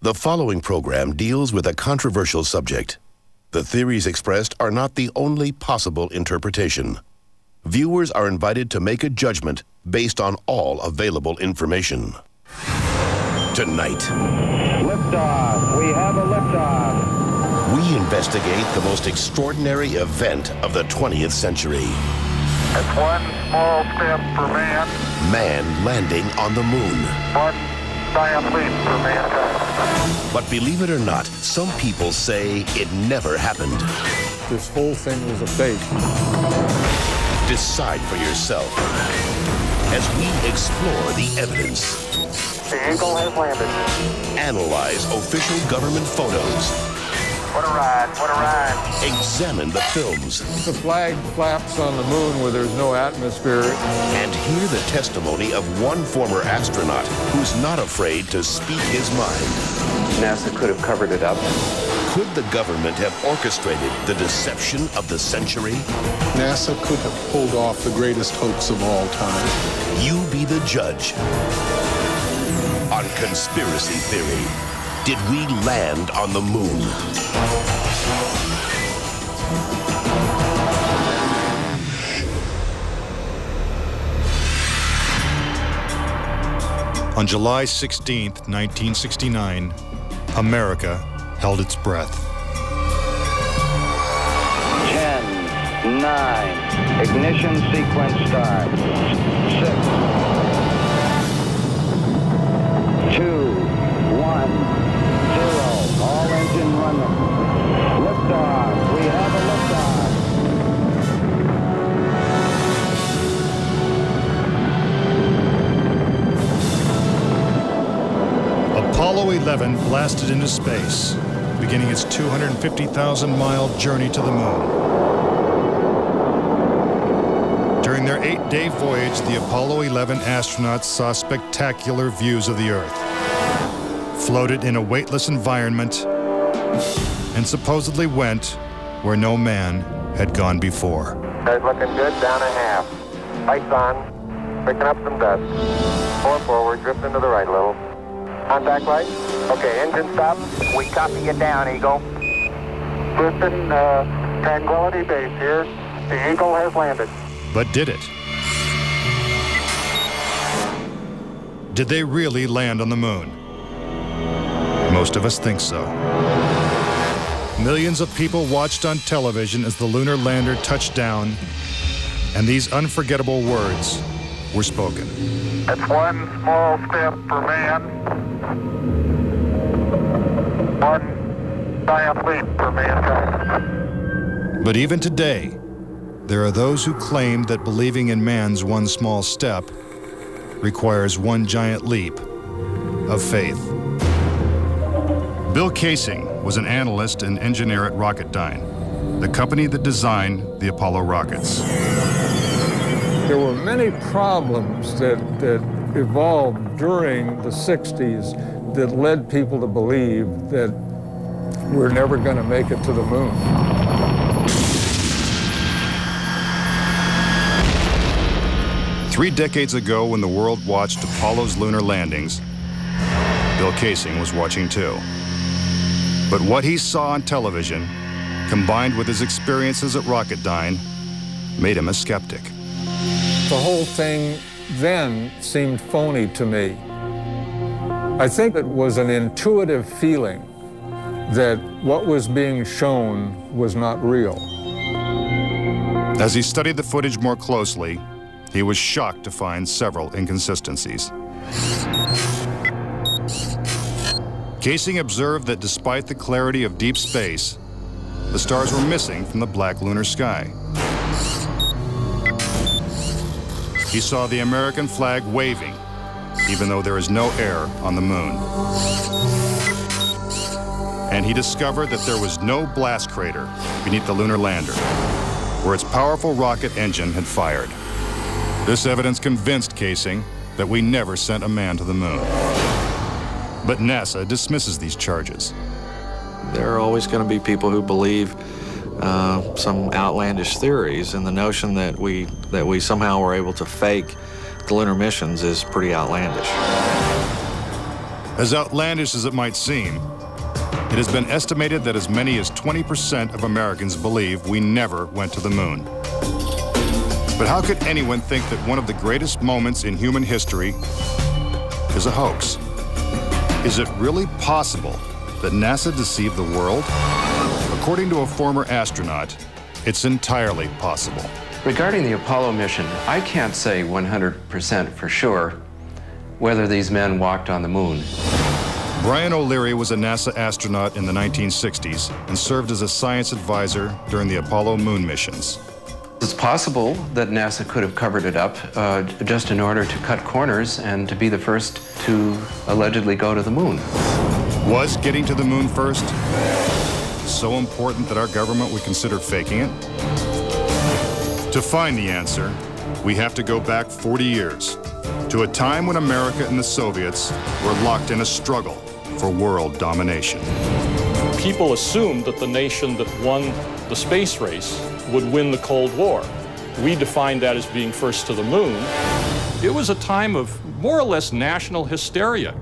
The following program deals with a controversial subject. The theories expressed are not the only possible interpretation. Viewers are invited to make a judgment based on all available information. Tonight, liftoff. We have a liftoff. We investigate the most extraordinary event of the 20th century. It's one small step for man. Man landing on the moon. One giant leap for mankind. But believe it or not, some people say it never happened. This whole thing was a fake. Decide for yourself as we explore the evidence. The Eagle has landed. Analyze official government photos. What a ride, what a ride. Examine the films. The flag flaps on the moon where there's no atmosphere. And hear the testimony of one former astronaut who's not afraid to speak his mind. NASA could have covered it up. Could the government have orchestrated the deception of the century? NASA could have pulled off the greatest hoax of all time. You be the judge. On Conspiracy Theory, did we land on the moon? On July 16th, 1969, America held its breath. 10, 9, ignition sequence start. 6, 2, 1, 0. All engine running. Liftoff. We have a liftoff. Apollo 11 blasted into space, beginning its 250,000-mile journey to the moon. During their 8-day voyage, the Apollo 11 astronauts saw spectacular views of the Earth, floated in a weightless environment, and supposedly went where no man had gone before. Guys looking good, down a half. Lights on, picking up some dust. 4 forward, drifting to the right a little. Contact light. Okay, engine stop. We copy you down, Eagle. Houston, Tranquility Base here. The Eagle has landed. But did it? Did they really land on the moon? Most of us think so. Millions of people watched on television as the lunar lander touched down, and these unforgettable words were spoken. It's one small step for man, one giant leap for mankind. But even today, there are those who claim that believing in man's one small step requires one giant leap of faith. Bill Kaysing was an analyst and engineer at Rocketdyne, the company that designed the Apollo rockets. There were many problems that evolved during the 60s that led people to believe that we're never going to make it to the moon. Three decades ago, when the world watched Apollo's lunar landings, Bill Kaysing was watching too. But what he saw on television, combined with his experiences at Rocketdyne, made him a skeptic. The whole thing then seemed phony to me. I think it was an intuitive feeling that what was being shown was not real. As he studied the footage more closely, he was shocked to find several inconsistencies. Kaysing observed that despite the clarity of deep space, the stars were missing from the black lunar sky. He saw the American flag waving, even though there is no air on the moon. And he discovered that there was no blast crater beneath the lunar lander, where its powerful rocket engine had fired. This evidence convinced Kaysing that we never sent a man to the moon. But NASA dismisses these charges. There are always going to be people who believe some outlandish theories, and the notion that we somehow were able to fake the lunar missions is pretty outlandish. As outlandish as it might seem, it has been estimated that as many as 20% of Americans believe we never went to the moon. But how could anyone think that one of the greatest moments in human history is a hoax? Is it really possible that NASA deceived the world? According to a former astronaut, it's entirely possible. Regarding the Apollo mission, I can't say 100% for sure whether these men walked on the moon. Brian O'Leary was a NASA astronaut in the 1960s and served as a science advisor during the Apollo moon missions. It's possible that NASA could have covered it up just in order to cut corners and to be the first to allegedly go to the moon. Was getting to the moon first so important that our government would consider faking it? To find the answer, we have to go back 40 years, to a time when America and the Soviets were locked in a struggle for world domination. People assumed that the nation that won the space race would win the Cold War. We defined that as being first to the moon. It was a time of more or less national hysteria.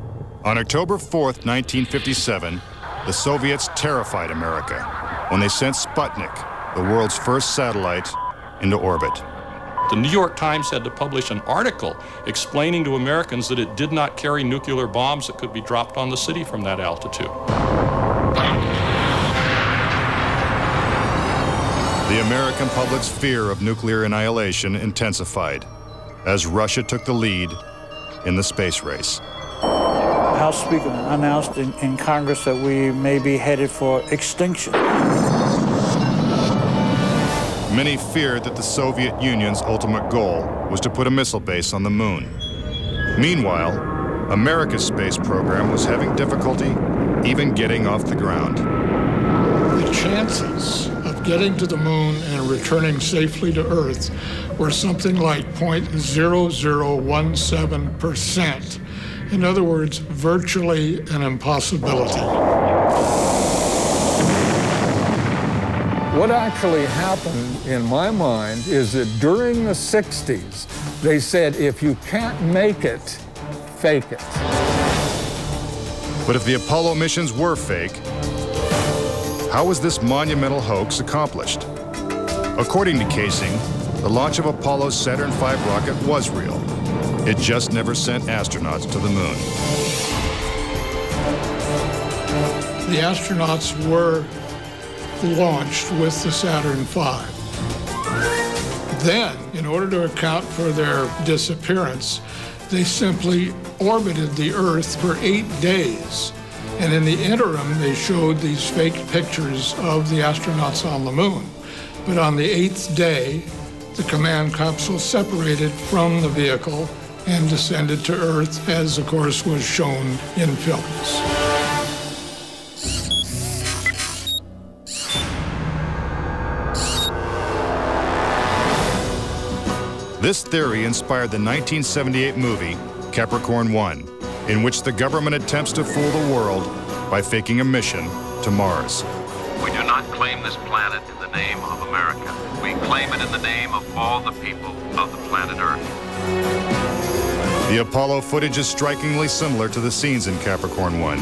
On October 4th, 1957, the Soviets terrified America when they sent Sputnik, the world's first satellite, into orbit. The New York Times had to publish an article explaining to Americans that it did not carry nuclear bombs that could be dropped on the city from that altitude. The American public's fear of nuclear annihilation intensified as Russia took the lead in the space race. House Speaker announced in Congress that we may be headed for extinction. Many feared that the Soviet Union's ultimate goal was to put a missile base on the moon. Meanwhile, America's space program was having difficulty even getting off the ground. The chances of getting to the moon and returning safely to Earth were something like 0.0017%. In other words, virtually an impossibility. What actually happened in my mind is that during the 60s, they said, if you can't make it, fake it. But if the Apollo missions were fake, how was this monumental hoax accomplished? According to Casing, the launch of Apollo's Saturn V rocket was real. It just never sent astronauts to the moon. The astronauts were launched with the Saturn V. Then, in order to account for their disappearance, they simply orbited the Earth for 8 days. And in the interim, they showed these fake pictures of the astronauts on the moon. But on the 8th day, the command capsule separated from the vehicle and descended to Earth, as of course was shown in films. This theory inspired the 1978 movie Capricorn 1, in which the government attempts to fool the world by faking a mission to Mars. We do not claim this planet in the name of America. We claim it in the name of all the people of the planet Earth. The Apollo footage is strikingly similar to the scenes in Capricorn 1.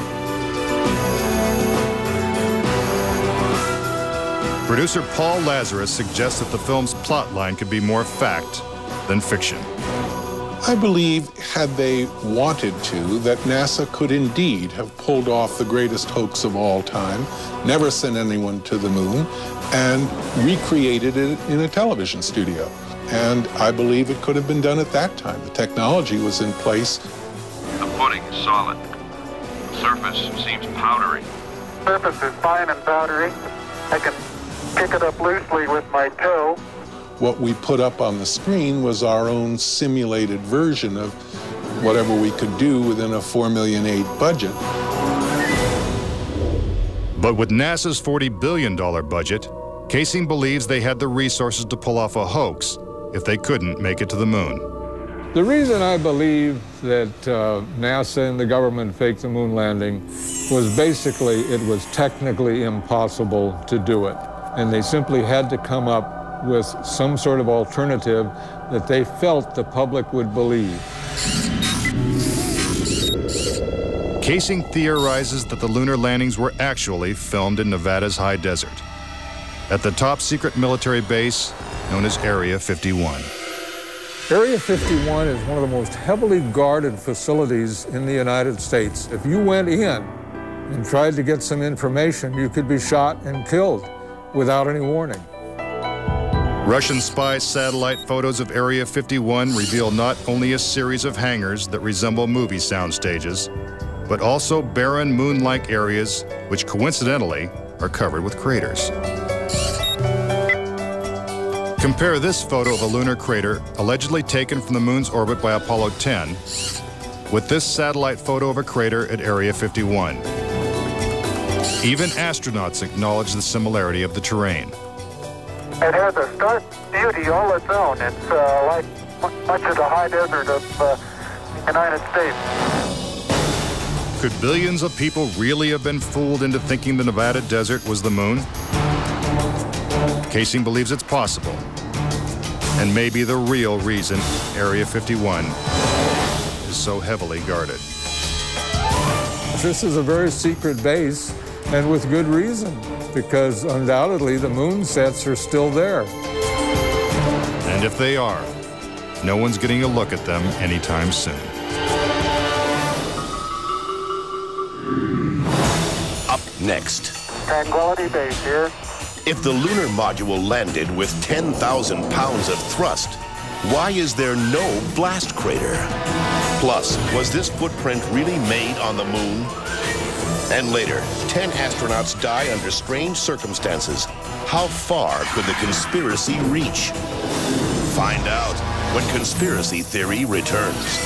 Producer Paul Lazarus suggests that the film's plotline could be more fact than fiction. I believe, had they wanted to, that NASA could indeed have pulled off the greatest hoax of all time, never sent anyone to the moon, and recreated it in a television studio. And I believe it could have been done at that time. The technology was in place. The footing is solid. The surface seems powdery. Surface is fine and powdery. I can pick it up loosely with my toe. What we put up on the screen was our own simulated version of whatever we could do within a $4.8 million budget. But with NASA's $40 billion budget, Casing believes they had the resources to pull off a hoax if they couldn't make it to the moon. The reason I believe that NASA and the government faked the moon landing was basically it was technically impossible to do it. And they simply had to come up with some sort of alternative that they felt the public would believe. Casing theorizes that the lunar landings were actually filmed in Nevada's high desert, at the top secret military base known as Area 51. Area 51 is one of the most heavily guarded facilities in the United States. If you went in and tried to get some information, you could be shot and killed without any warning. Russian spy satellite photos of Area 51 reveal not only a series of hangars that resemble movie sound stages, but also barren moon-like areas which coincidentally are covered with craters. Compare this photo of a lunar crater allegedly taken from the moon's orbit by Apollo 10 with this satellite photo of a crater at Area 51. Even astronauts acknowledge the similarity of the terrain. It has a stark beauty all its own. It's like much of the high desert of the United States. Could billions of people really have been fooled into thinking the Nevada desert was the moon? Casing believes it's possible, and maybe the real reason Area 51 is so heavily guarded. This is a very secret base, and with good reason, because undoubtedly the moon sets are still there. And if they are, no one's getting a look at them anytime soon. Up next. Tranquility Base here. If the lunar module landed with 10,000 pounds of thrust, why is there no blast crater? Plus, was this footprint really made on the moon? And later, 10 astronauts die under strange circumstances. How far could the conspiracy reach? Find out when Conspiracy Theory returns.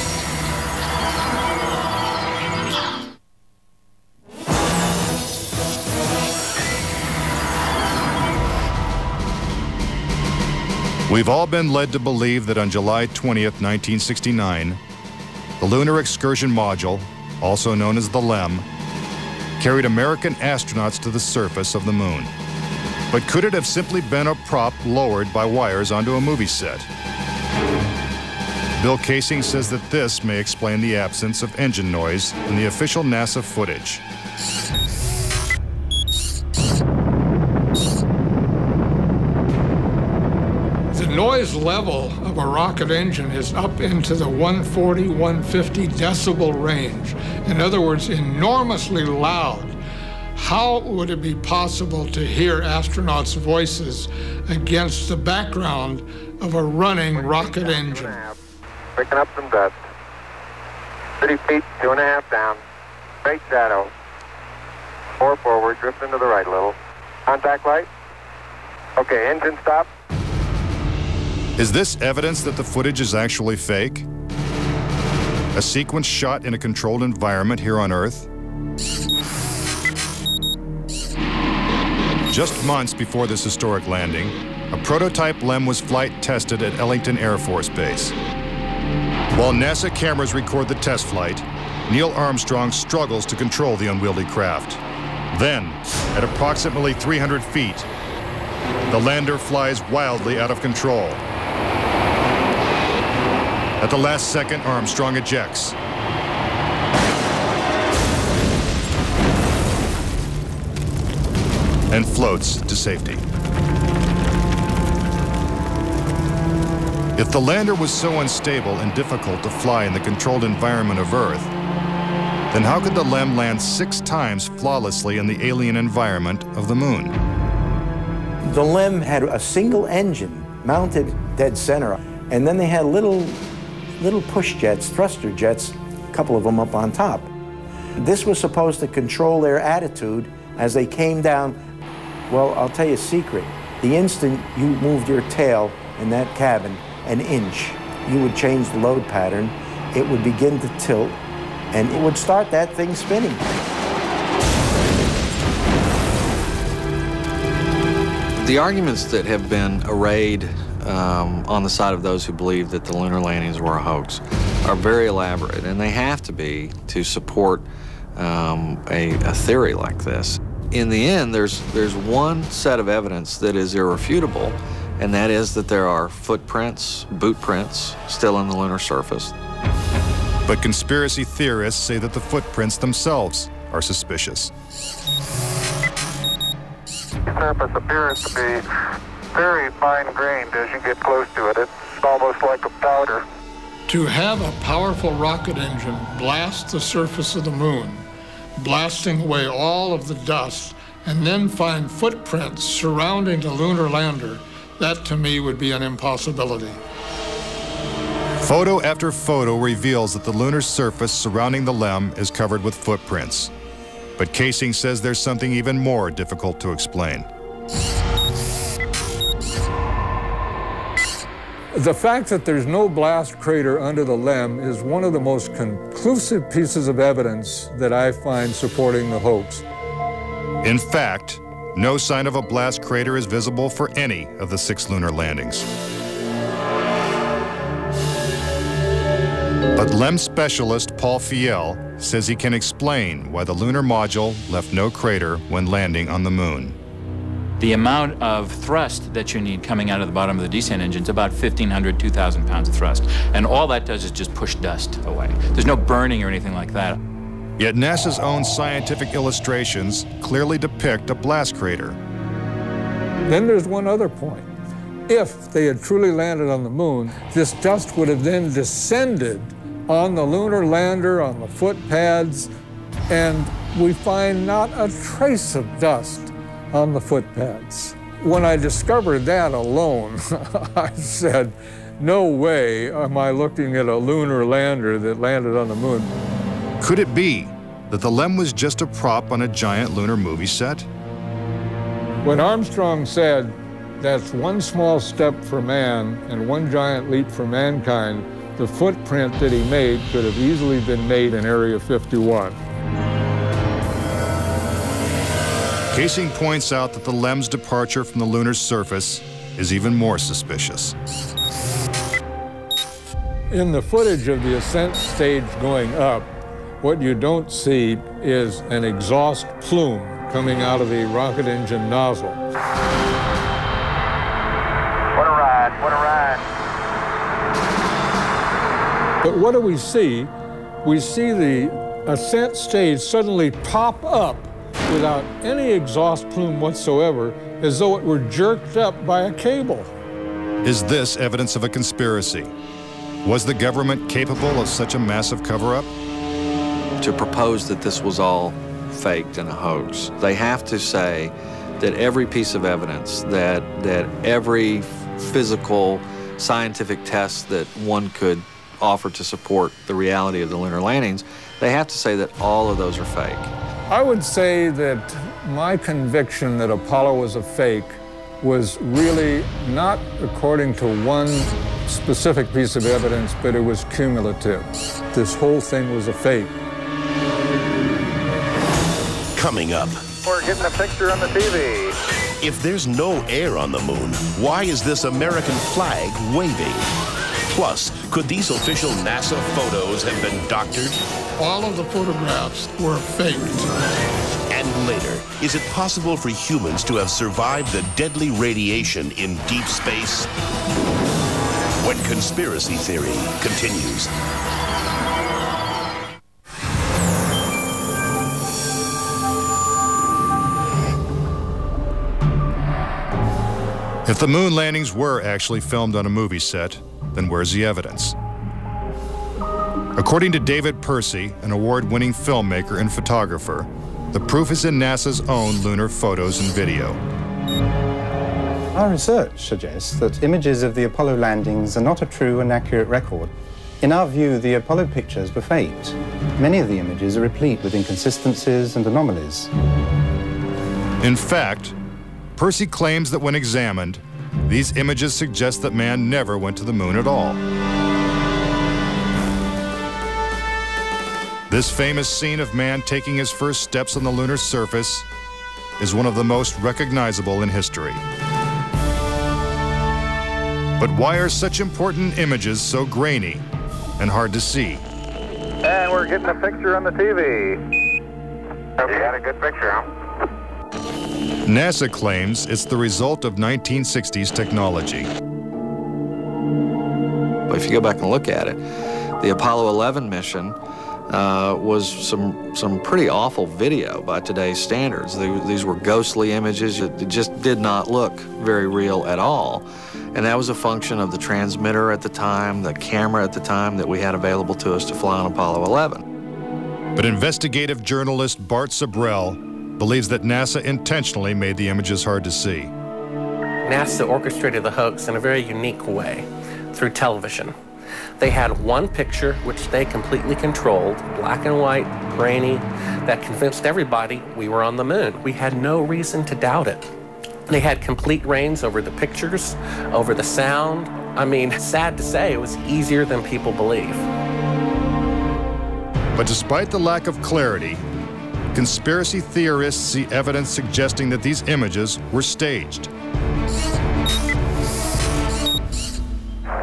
We've all been led to believe that on July 20th, 1969, the Lunar Excursion Module, also known as the LEM, carried American astronauts to the surface of the moon. But could it have simply been a prop lowered by wires onto a movie set? Bill Casing says that this may explain the absence of engine noise in the official NASA footage. The noise level of a rocket engine is up into the 140, 150 decibel range. In other words, enormously loud. How would it be possible to hear astronauts' voices against the background of a running rocket engine? Picking up some dust. 30 feet, 2.5 down. Straight shadow. 4 forward, drifting to the right a little. Contact light. Okay, engine stop. Is this evidence that the footage is actually fake? A sequence shot in a controlled environment here on Earth? Just months before this historic landing, a prototype LEM was flight tested at Ellington Air Force Base. While NASA cameras record the test flight, Neil Armstrong struggles to control the unwieldy craft. Then, at approximately 300 feet, the lander flies wildly out of control. At the last second, Armstrong ejects. And floats to safety. If the lander was so unstable and difficult to fly in the controlled environment of Earth, then how could the LEM land 6 times flawlessly in the alien environment of the moon? The LEM had a single engine mounted dead center, and then they had little push jets, thruster jets, a couple of them up on top. This was supposed to control their attitude as they came down. Well, I'll tell you a secret. The instant you moved your tail in that cabin an inch, you would change the load pattern, it would begin to tilt, and it would start that thing spinning. The arguments that have been arrayed on the side of those who believe that the lunar landings were a hoax are very elaborate, and they have to be to support a theory like this. In the end, there's one set of evidence that is irrefutable, and that is that there are footprints, boot prints, still in the lunar surface. But conspiracy theorists say that the footprints themselves are suspicious. The surface appears to be very fine-grained as you get close to it. It's almost like a powder. To have a powerful rocket engine blast the surface of the moon, blasting away all of the dust, and then find footprints surrounding the lunar lander, that to me would be an impossibility. Photo after photo reveals that the lunar surface surrounding the LEM is covered with footprints. But Kaysing says there's something even more difficult to explain. The fact that there's no blast crater under the LEM is one of the most conclusive pieces of evidence that I find supporting the hoax. In fact, no sign of a blast crater is visible for any of the 6 lunar landings. But LEM specialist Paul Fiel says he can explain why the lunar module left no crater when landing on the moon. The amount of thrust that you need coming out of the bottom of the descent engine is about 1,500, 2,000 pounds of thrust. And all that does is just push dust away. There's no burning or anything like that. Yet NASA's own scientific illustrations clearly depict a blast crater. Then there's one other point. If they had truly landed on the moon, this dust would have then descended on the lunar lander, on the foot pads, and we find not a trace of dust on the foot pads. When I discovered that alone, I said, no way am I looking at a lunar lander that landed on the moon. Could it be that the LEM was just a prop on a giant lunar movie set? When Armstrong said, that's one small step for man and one giant leap for mankind, the footprint that he made could have easily been made in Area 51. Kaysing points out that the LEM's departure from the lunar surface is even more suspicious. In the footage of the ascent stage going up, what you don't see is an exhaust plume coming out of the rocket engine nozzle. What a ride, what a ride. But what do we see? We see the ascent stage suddenly pop up without any exhaust plume whatsoever, as though it were jerked up by a cable. Is this evidence of a conspiracy? Was the government capable of such a massive cover-up? To propose that this was all faked and a hoax, they have to say that every piece of evidence, that every physical, scientific test that one could offer to support the reality of the lunar landings, they have to say that all of those are fake. I would say that my conviction that Apollo was a fake was really not according to one specific piece of evidence, but it was cumulative. This whole thing was a fake. Coming up. We're getting a picture on the TV. If there's no air on the moon, why is this American flag waving? Plus, could these official NASA photos have been doctored? All of the photographs were faked. And later, is it possible for humans to have survived the deadly radiation in deep space? When Conspiracy Theory continues. If the moon landings were actually filmed on a movie set, then where's the evidence? According to David Percy, an award-winning filmmaker and photographer, the proof is in NASA's own lunar photos and video. Our research suggests that images of the Apollo landings are not a true and accurate record. In our view, the Apollo pictures were faked. Many of the images are replete with inconsistencies and anomalies. In fact, Percy claims that when examined, these images suggest that man never went to the moon at all. This famous scene of man taking his first steps on the lunar surface is one of the most recognizable in history. But why are such important images so grainy and hard to see? And we're getting a picture on the TV. You got a good picture, huh? NASA claims it's the result of 1960s technology. But if you go back and look at it, The Apollo 11 mission was some pretty awful video by today's standards. These were ghostly images. It just did not look very real at all. And that was a function of the transmitter at the time, the camera at the time that we had available to us to fly on Apollo 11. But investigative journalist Bart Sabrell believes that NASA intentionally made the images hard to see. NASA orchestrated the hoax in a very unique way through television. They had one picture which they completely controlled, black and white, grainy, that convinced everybody we were on the moon. We had no reason to doubt it. They had complete reins over the pictures, over the sound. I mean, sad to say, it was easier than people believe. But despite the lack of clarity, conspiracy theorists see evidence suggesting that these images were staged.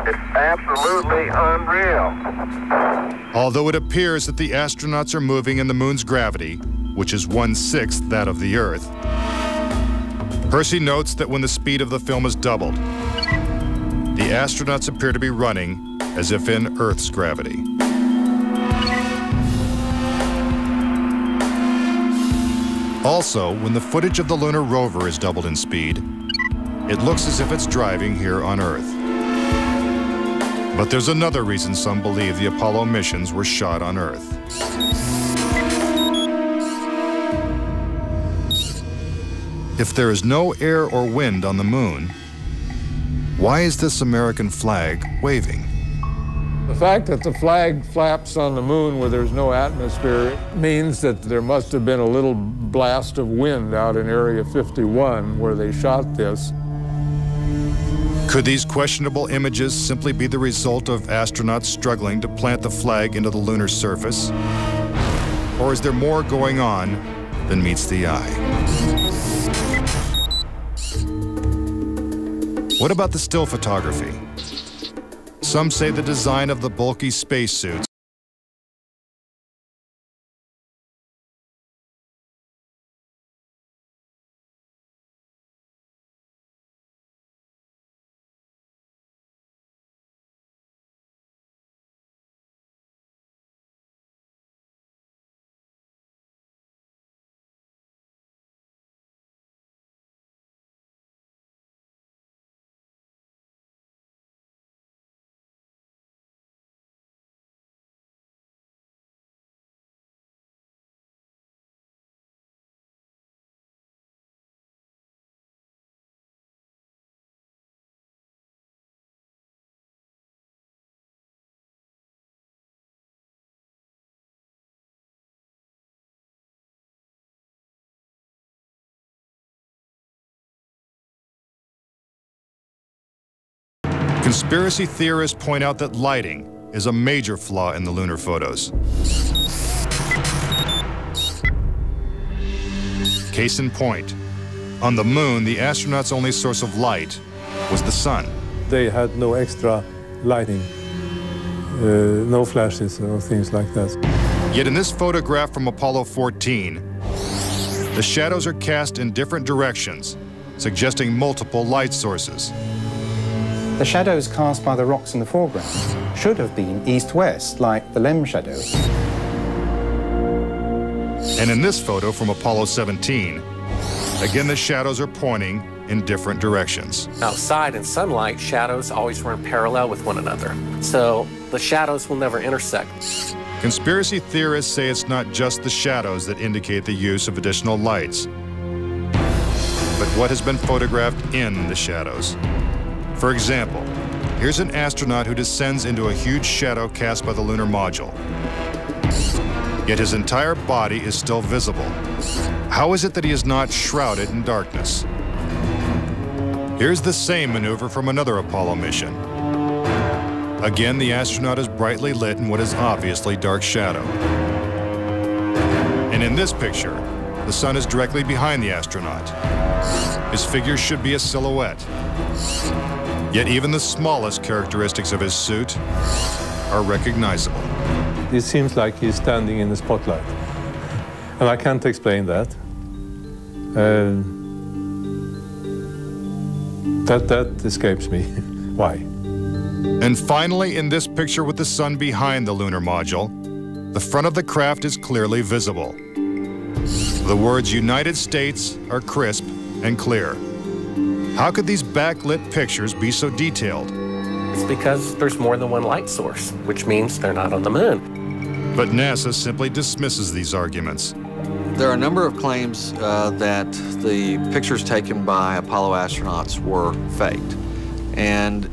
It's absolutely unreal. Although it appears that the astronauts are moving in the moon's gravity, which is 1/6 that of the Earth, Percy notes that when the speed of the film is doubled, the astronauts appear to be running as if in Earth's gravity. Also, when the footage of the lunar rover is doubled in speed, it looks as if it's driving here on Earth. But there's another reason some believe the Apollo missions were shot on Earth. If there is no air or wind on the moon, why is this American flag waving? The fact that the flag flaps on the moon where there's no atmosphere means that there must have been a little blast of wind out in Area 51 where they shot this. Could these questionable images simply be the result of astronauts struggling to plant the flag into the lunar surface? Or is there more going on than meets the eye? What about the still photography? Some say the design of the bulky spacesuits Conspiracy theorists point out that lighting is a major flaw in the lunar photos. Case in point, on the moon, the astronauts' only source of light was the sun. They had no extra lighting, no flashes or things like that. Yet in this photograph from Apollo 14, the shadows are cast in different directions, suggesting multiple light sources. The shadows cast by the rocks in the foreground should have been east-west, like the LEM shadow. And in this photo from Apollo 17, again the shadows are pointing in different directions. Outside in sunlight, shadows always run parallel with one another, so the shadows will never intersect. Conspiracy theorists say it's not just the shadows that indicate the use of additional lights, but what has been photographed in the shadows. For example, here's an astronaut who descends into a huge shadow cast by the lunar module. Yet his entire body is still visible. How is it that he is not shrouded in darkness? Here's the same maneuver from another Apollo mission. Again, the astronaut is brightly lit in what is obviously dark shadow. And in this picture, the sun is directly behind the astronaut. His figure should be a silhouette. Yet even the smallest characteristics of his suit are recognizable. It seems like he's standing in the spotlight. And I can't explain that. That escapes me. Why? And finally, in this picture with the sun behind the lunar module, the front of the craft is clearly visible. The words United States are crisp and clear. How could these backlit pictures be so detailed? It's because there's more than one light source, which means they're not on the moon. But NASA simply dismisses these arguments. There are a number of claims that the pictures taken by Apollo astronauts were faked. And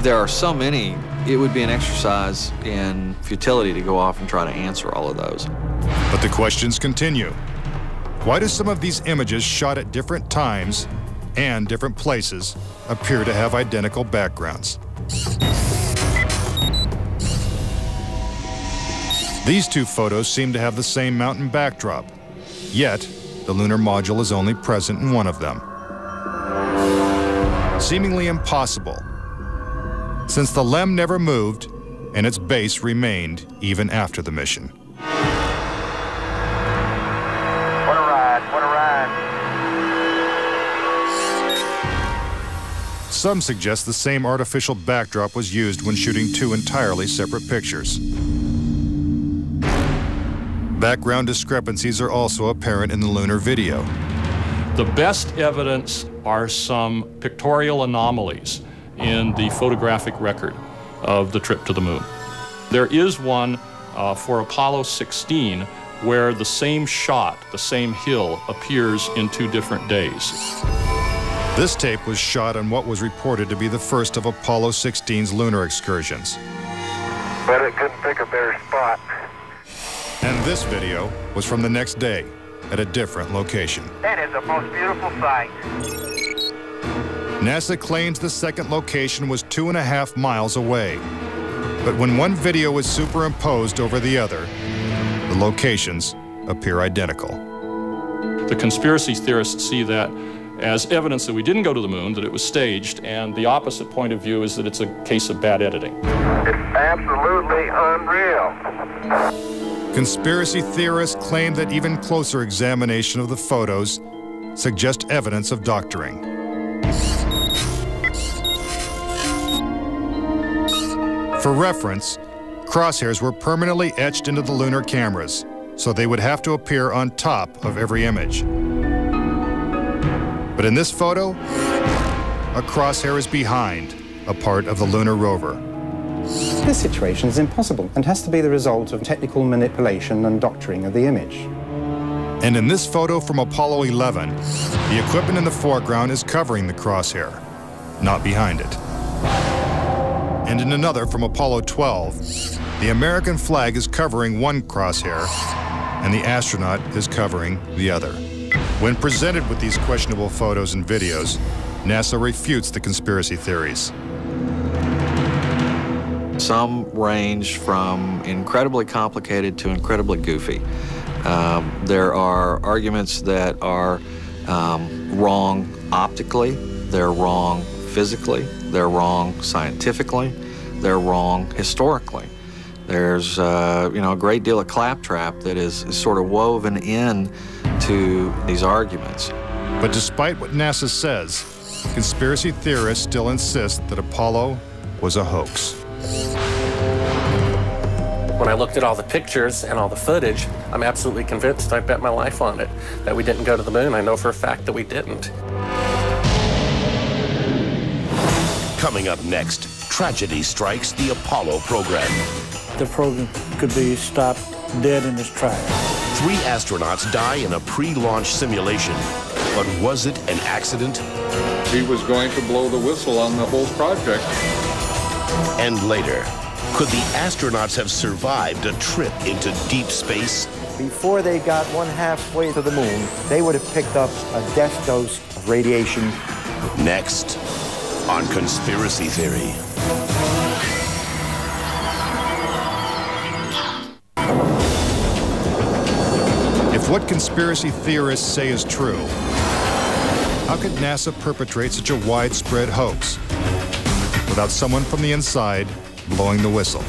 there are so many, it would be an exercise in futility to go off and try to answer all of those. But the questions continue. Why do some of these images shot at different times and different places appear to have identical backgrounds? These two photos seem to have the same mountain backdrop, yet the lunar module is only present in one of them. Seemingly impossible, since the LEM never moved and its base remained even after the mission. What a ride, what a ride. Some suggest the same artificial backdrop was used when shooting two entirely separate pictures. Background discrepancies are also apparent in the lunar video. The best evidence are some pictorial anomalies in the photographic record of the trip to the moon. There is one for Apollo 16 where the same shot, the same hill, appears in 2 different days. This tape was shot on what was reported to be the first of Apollo 16's lunar excursions. But it couldn't pick a better spot. And this video was from the next day at a different location. That is the most beautiful sight. NASA claims the second location was 2.5 miles away. But when one video is superimposed over the other, the locations appear identical. The conspiracy theorists see that as evidence that we didn't go to the moon, that it was staged, and the opposite point of view is that it's a case of bad editing. It's absolutely unreal. Conspiracy theorists claim that even closer examination of the photos suggest evidence of doctoring. For reference, crosshairs were permanently etched into the lunar cameras, so they would have to appear on top of every image. But in this photo, a crosshair is behind a part of the lunar rover. This situation is impossible and has to be the result of technical manipulation and doctoring of the image. And in this photo from Apollo 11, the equipment in the foreground is covering the crosshair, not behind it. And in another from Apollo 12, the American flag is covering one crosshair and the astronaut is covering the other. When presented with these questionable photos and videos, NASA refutes the conspiracy theories. Some range from incredibly complicated to incredibly goofy. There are arguments that are wrong optically, they're wrong physically, they're wrong scientifically, they're wrong historically. There's a great deal of claptrap that is sort of woven in to these arguments. But despite what NASA says, conspiracy theorists still insist that Apollo was a hoax. When I looked at all the pictures and all the footage, I'm absolutely convinced, I bet my life on it, that we didn't go to the moon. I know for a fact that we didn't. Coming up next, tragedy strikes the Apollo program. The program could be stopped dead in its tracks. 3 astronauts die in a pre-launch simulation. But was it an accident? He was going to blow the whistle on the whole project. And later, could the astronauts have survived a trip into deep space? Before they got 1/2 to the moon, they would have picked up a death dose of radiation. Next, on Conspiracy Theory. If what conspiracy theorists say is true, how could NASA perpetrate such a widespread hoax without someone from the inside blowing the whistle?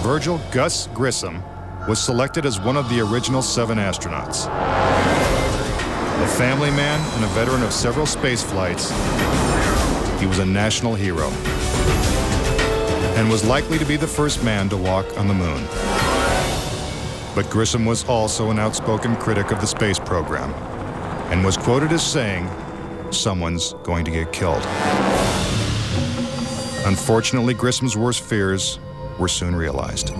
Virgil Gus Grissom was selected as one of the original 7 astronauts. A family man and a veteran of several space flights, he was a national hero and was likely to be the first man to walk on the moon. But Grissom was also an outspoken critic of the space program and was quoted as saying, "Someone's going to get killed." Unfortunately, Grissom's worst fears were soon realized.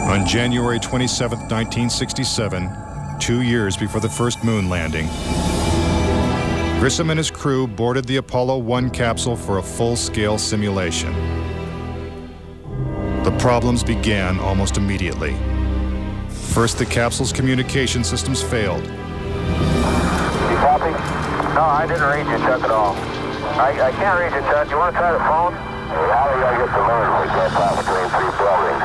On January 27, 1967, 2 years before the first moon landing, Grissom and his crew boarded the Apollo 1 capsule for a full-scale simulation. The problems began almost immediately. First, the capsule's communication systems failed. You copy? No, I didn't read you, Chuck, at all. I can't read you, Chuck. You want to try the phone? How do I get the moon? We can't pass between 3 buildings.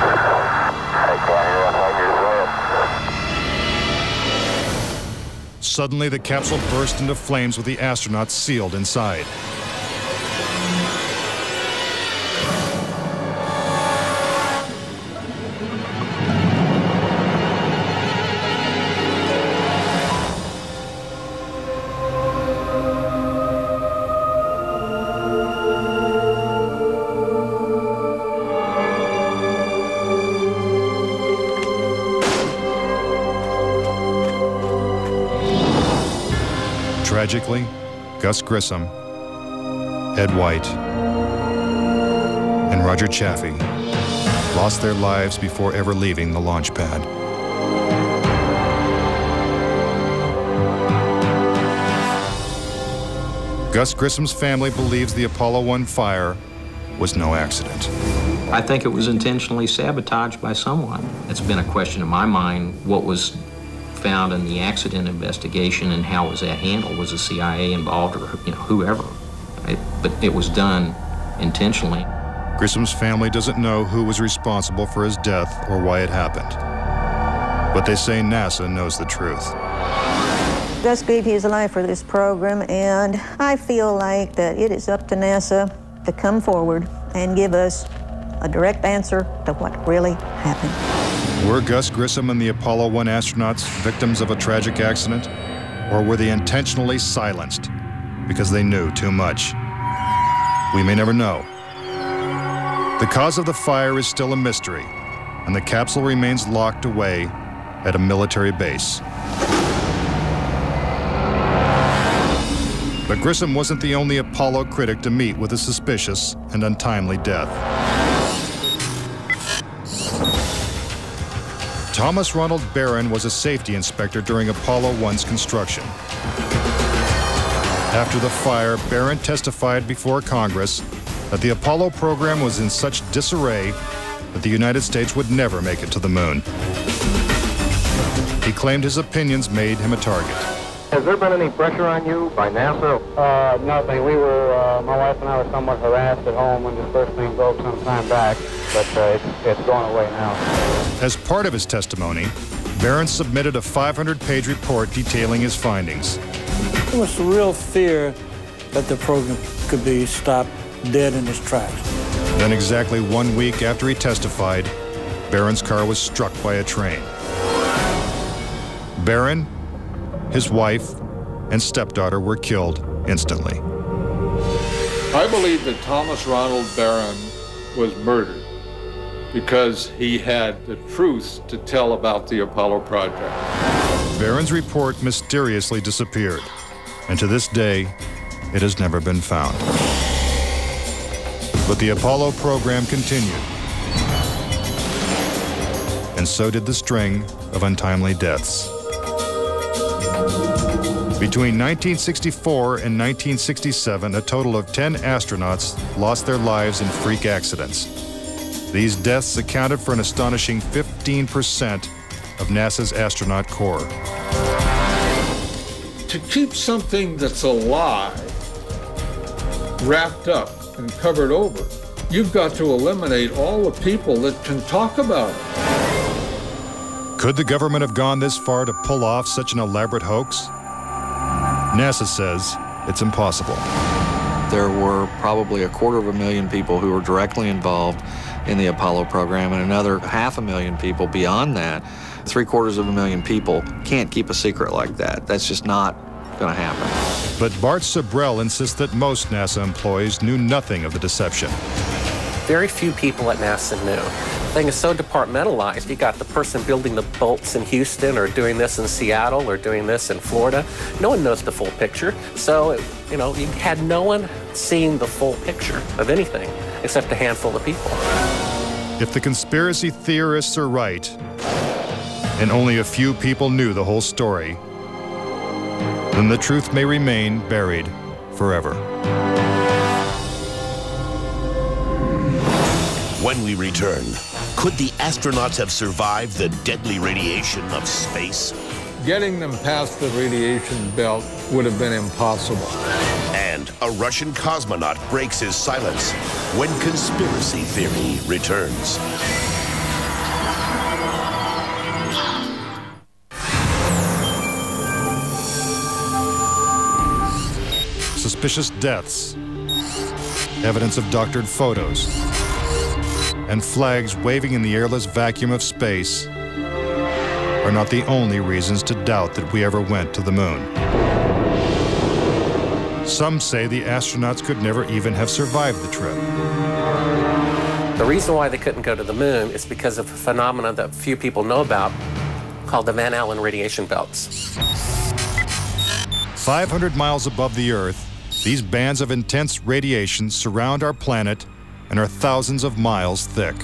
I can't hear a finger's word. Suddenly, the capsule burst into flames with the astronauts sealed inside. Tragically, Gus Grissom, Ed White, and Roger Chaffee lost their lives before ever leaving the launch pad. Gus Grissom's family believes the Apollo 1 fire was no accident. I think it was intentionally sabotaged by someone. It's been a question in my mind, what was found in the accident investigation and how was that handled? Was the CIA involved or whoever? But it was done intentionally. Grissom's family doesn't know who was responsible for his death or why it happened. But they say NASA knows the truth. Gus gave his life for this program, and I feel like that it is up to NASA to come forward and give us a direct answer to what really happened. Were Gus Grissom and the Apollo 1 astronauts victims of a tragic accident? Or were they intentionally silenced because they knew too much? We may never know. The cause of the fire is still a mystery, and the capsule remains locked away at a military base. But Grissom wasn't the only Apollo critic to meet with a suspicious and untimely death. Thomas Ronald Barron was a safety inspector during Apollo 1's construction. After the fire, Barron testified before Congress that the Apollo program was in such disarray that the United States would never make it to the moon. He claimed his opinions made him a target. Has there been any pressure on you by NASA? Nothing. We were, my wife and I were somewhat harassed at home when this first thing broke some time back, but it's gone away now. As part of his testimony, Barron submitted a 500-page report detailing his findings. There was a real fear that the program could be stopped dead in its tracks. Then exactly 1 week after he testified, Barron's car was struck by a train. Barron, his wife, and stepdaughter were killed instantly. I believe that Thomas Ronald Barron was murdered because he had the truth to tell about the Apollo project. Barron's report mysteriously disappeared, and to this day, it has never been found. But the Apollo program continued, and so did the string of untimely deaths. Between 1964 and 1967, a total of 10 astronauts lost their lives in freak accidents. These deaths accounted for an astonishing 15% of NASA's astronaut corps. To keep something that's alive wrapped up and covered over, you've got to eliminate all the people that can talk about it. Could the government have gone this far to pull off such an elaborate hoax? NASA says it's impossible. There were probably 250,000 people who were directly involved in the Apollo program, and another 500,000 people beyond that. 750,000 people can't keep a secret like that. That's just not going to happen. But Bart Sibrel insists that most NASA employees knew nothing of the deception. Very few people at NASA knew. The thing is so departmentalized. You got the person building the bolts in Houston, or doing this in Seattle, or doing this in Florida. No one knows the full picture. So, you know, you had no one seeing the full picture of anything except a handful of people. If the conspiracy theorists are right, and only a few people knew the whole story, then the truth may remain buried forever. When we return, could the astronauts have survived the deadly radiation of space? Getting them past the radiation belt would have been impossible. And a Russian cosmonaut breaks his silence when conspiracy theory returns. Suspicious deaths, evidence of doctored photos, and flags waving in the airless vacuum of space are not the only reasons to doubt that we ever went to the moon. Some say the astronauts could never even have survived the trip. The reason why they couldn't go to the moon is because of a phenomenon that few people know about called the Van Allen radiation belts. 500 miles above the Earth, these bands of intense radiation surround our planet and are thousands of miles thick.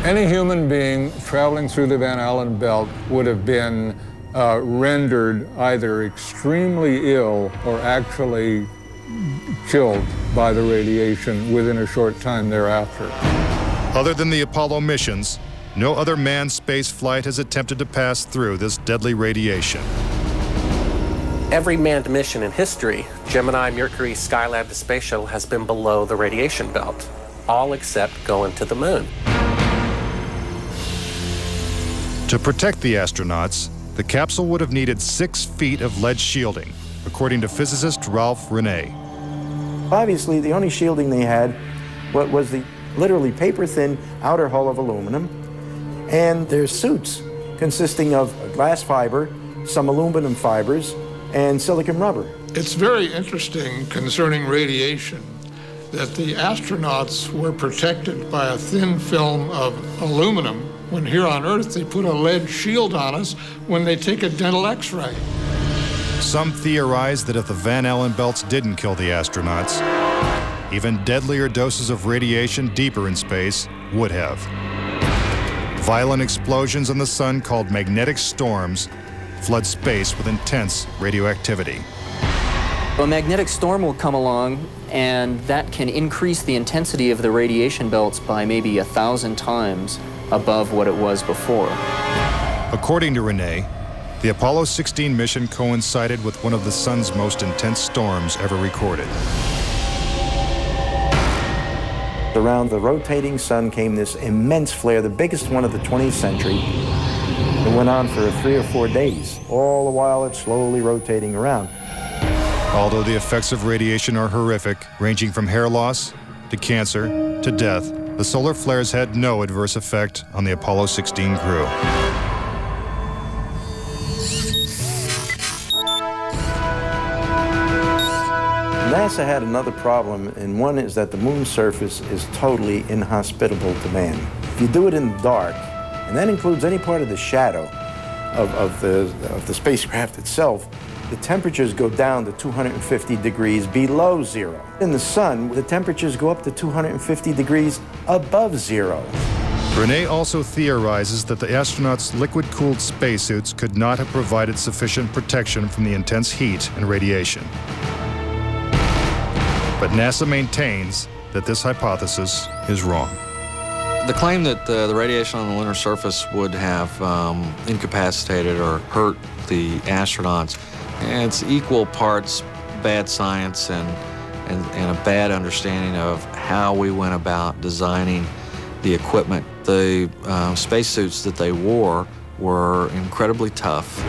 Any human being traveling through the Van Allen belt would have been rendered either extremely ill or actually killed by the radiation within a short time thereafter. Other than the Apollo missions, no other manned space flight has attempted to pass through this deadly radiation. Every manned mission in history, Gemini, Mercury, Skylab, the Space Shuttle, has been below the radiation belt, all except going to the moon. To protect the astronauts, the capsule would have needed 6 feet of lead shielding, according to physicist Ralph Rene. Obviously, the only shielding they had was the literally paper-thin outer hull of aluminum, and their suits consisting of glass fiber, some aluminum fibers, and silicon rubber. It's very interesting concerning radiation that the astronauts were protected by a thin film of aluminum when here on Earth they put a lead shield on us when they take a dental x-ray. Some theorize that if the Van Allen belts didn't kill the astronauts, even deadlier doses of radiation deeper in space would have. Violent explosions in the sun called magnetic storms flood space with intense radioactivity. A magnetic storm will come along, and that can increase the intensity of the radiation belts by maybe 1,000 times above what it was before. According to Rene, the Apollo 16 mission coincided with one of the sun's most intense storms ever recorded. Around the rotating sun came this immense flare, the biggest one of the 20th century. It went on for 3 or 4 days. All the while it's slowly rotating around. Although the effects of radiation are horrific, ranging from hair loss to cancer to death, the solar flares had no adverse effect on the Apollo 16 crew. NASA had another problem, and one is that the moon's surface is totally inhospitable to man. If you do it in the dark, and that includes any part of the shadow of the spacecraft itself, the temperatures go down to 250 degrees below zero. In the sun, the temperatures go up to 250 degrees above zero. Rene also theorizes that the astronauts' liquid-cooled spacesuits could not have provided sufficient protection from the intense heat and radiation. But NASA maintains that this hypothesis is wrong. The claim that the radiation on the lunar surface would have incapacitated or hurt the astronauts, it's equal parts bad science and a bad understanding of how we went about designing the equipment. The spacesuits that they wore were incredibly tough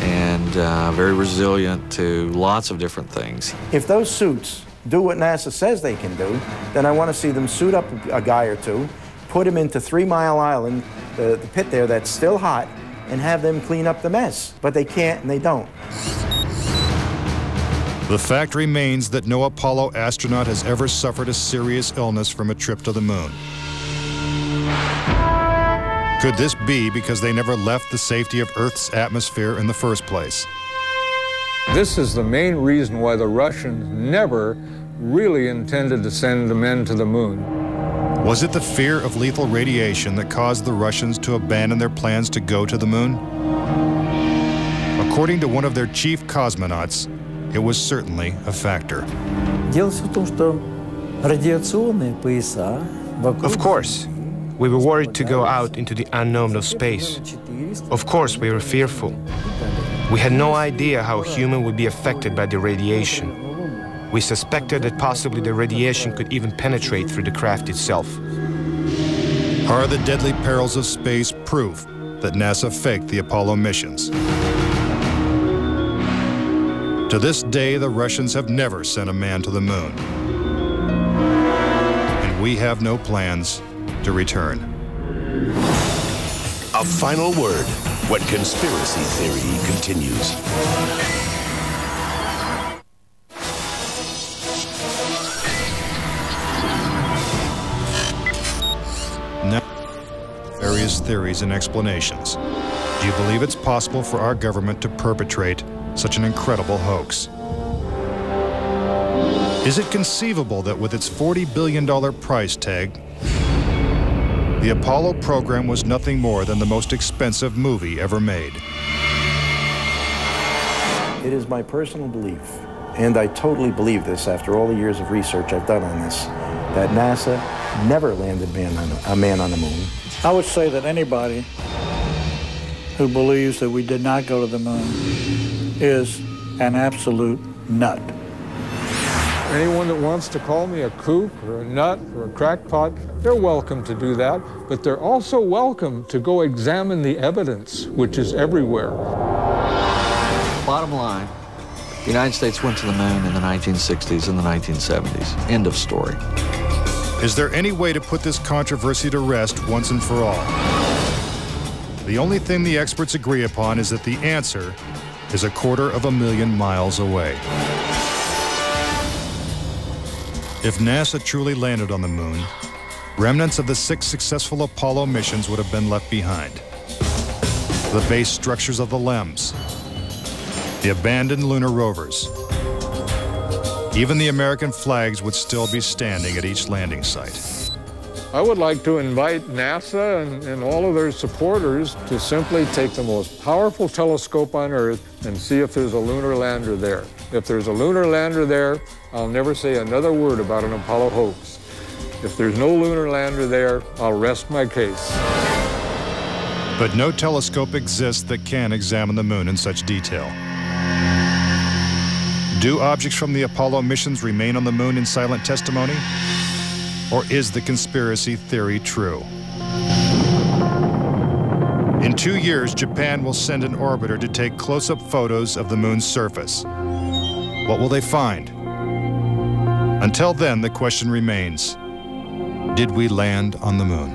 and very resilient to lots of different things. If those suits do what NASA says they can do, then I want to see them suit up a guy or two, put him into 3 Mile Island, the pit there that's still hot, and have them clean up the mess. But they can't and they don't. The fact remains that no Apollo astronaut has ever suffered a serious illness from a trip to the moon. Could this be because they never left the safety of Earth's atmosphere in the first place? This is the main reason why the Russians never really intended to send the men to the moon. Was it the fear of lethal radiation that caused the Russians to abandon their plans to go to the moon? According to one of their chief cosmonauts, it was certainly a factor. Of course, we were worried to go out into the unknown of space. Of course, we were fearful. We had no idea how a human would be affected by the radiation. We suspected that possibly the radiation could even penetrate through the craft itself. Are the deadly perils of space proof that NASA faked the Apollo missions? To this day, the Russians have never sent a man to the moon. And we have no plans to return. A final word when conspiracy theory continues. Now, various theories and explanations. Do you believe it's possible for our government to perpetrate such an incredible hoax? Is it conceivable that with its $40 billion price tag, the Apollo program was nothing more than the most expensive movie ever made? It is my personal belief, and I totally believe this after all the years of research I've done on this, that NASA never landed a man on the moon. I would say that anybody who believes that we did not go to the moon is an absolute nut. Anyone that wants to call me a kook or a nut or a crackpot, they're welcome to do that, but they're also welcome to go examine the evidence, which is everywhere. Bottom line, the United States went to the moon in the 1960s and the 1970s. End of story. Is there any way to put this controversy to rest once and for all? The only thing the experts agree upon is that the answer is 250,000 miles away. If NASA truly landed on the moon, remnants of the 6 successful Apollo missions would have been left behind. The base structures of the LEMs, the abandoned lunar rovers. Even the American flags would still be standing at each landing site. I would like to invite NASA and all of their supporters to simply take the most powerful telescope on Earth and see if there's a lunar lander there. If there's a lunar lander there, I'll never say another word about an Apollo hoax. If there's no lunar lander there, I'll rest my case. But no telescope exists that can examine the moon in such detail. Do objects from the Apollo missions remain on the moon in silent testimony? Or is the conspiracy theory true? In 2 years, Japan will send an orbiter to take close-up photos of the moon's surface. What will they find? Until then, the question remains, did we land on the moon?